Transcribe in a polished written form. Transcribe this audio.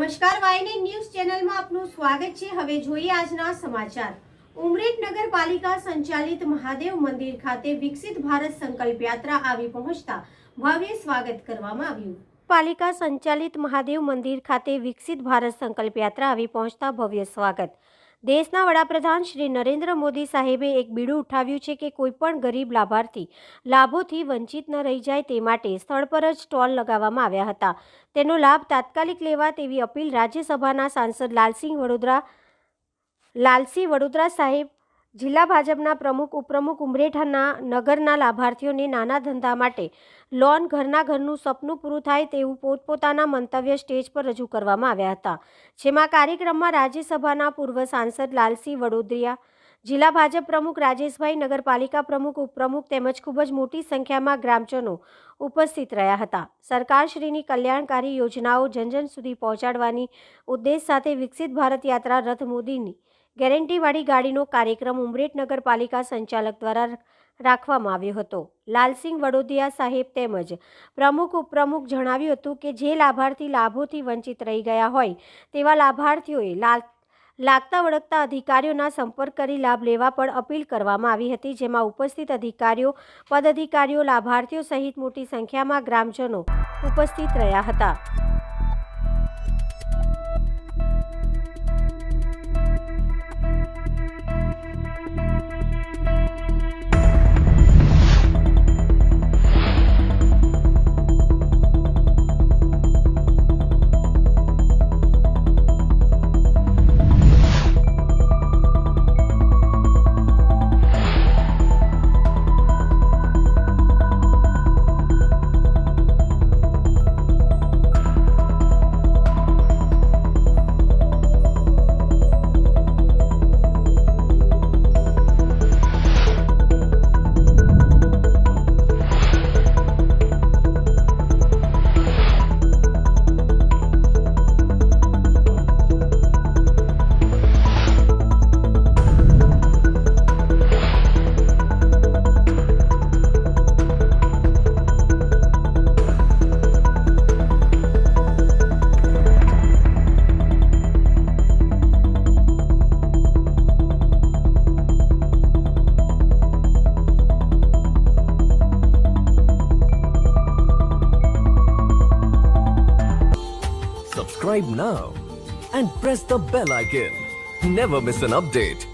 નમસ્કાર, વાયનેટ ન્યૂઝ ચેનલમાં આપનું સ્વાગત છે। હવે જોઈએ આજના સમાચાર। ઉમરેઠ નગરપાલિકા સંચાલિત મહાદેવ મંદિર ખાતે વિકસિત ભારત સંકલ્પ યાત્રા આવી પહોંચતા ભવ્ય સ્વાગત કરવામાં આવ્યું। પાલિકા સંચાલિત મહાદેવ મંદિર ખાતે વિકસિત ભારત સંકલ્પ યાત્રા આવી પહોંચતા ભવ્ય સ્વાગત। દેશના વડાપ્રધાન શ્રી નરેન્દ્ર મોદી સાહેબે એક બીડું ઉઠાવ્યું છે કે કોઈપણ ગરીબ લાભાર્થી લાભોથી વંચિત ન રહી જાય તે માટે સ્થળ પર જ સ્ટોલ લગાવવામાં આવ્યા હતા। તેનો લાભ તાત્કાલિક લેવા તેવી અપીલ રાજ્યસભાના સાંસદ લાલસિંહ વડોદરા સાહેબ, જિલ્લા ભાજપના પ્રમુખ ઉપપ્રમુખ ઉમરેઠના નગરના લાભાર્થીઓને નાના ધંધા માટે લોન, ઘરના ઘરનું સપનું પૂરું થાય તેવું પોતપોતાના મંતવ્ય સ્ટેજ પર રજૂ કરવામાં આવ્યા હતા। જેમાં કાર્યક્રમમાં રાજ્યસભાના પૂર્વ સાંસદ લાલસિંહ વડોદરિયા, જિલ્લા ભાજપ પ્રમુખ રાજેશભાઈ, નગરપાલિકા પ્રમુખ ઉપપ્રમુખ તેમજ ખૂબ જ મોટી સંખ્યામાં ગ્રામજનો ઉપસ્થિત રહ્યા હતા। સરકારશ્રીની કલ્યાણકારી યોજનાઓ જન સુધી પહોંચાડવાની ઉદ્દેશ સાથે વિકસિત ભારત યાત્રા રથ મોદીની ગેરંટીવાળી ગાડીનો કાર્યક્રમ ઉમરેઠ નગરપાલિકા સંચાલક દ્વારા રાખવામાં આવ્યો હતો। લાલસિંહ વડોદરિયા સાહેબ તેમજ પ્રમુખ ઉપપ્રમુખ જણાવ્યું હતું કે જે લાભાર્થી લાભોથી વંચિત રહી ગયા હોય તેવા લાભાર્થીઓએ લાગતા વળગતા અધિકારીઓના સંપર્ક કરી લાભ લેવા પણ અપીલ કરવામાં આવી હતી। જેમાં ઉપસ્થિત અધિકારીઓ, પદાધિકારીઓ, લાભાર્થીઓ સહિત મોટી સંખ્યામાં ગ્રામજનો ઉપસ્થિત રહ્યા હતા। Subscribe now and press the bell icon. Never miss an update.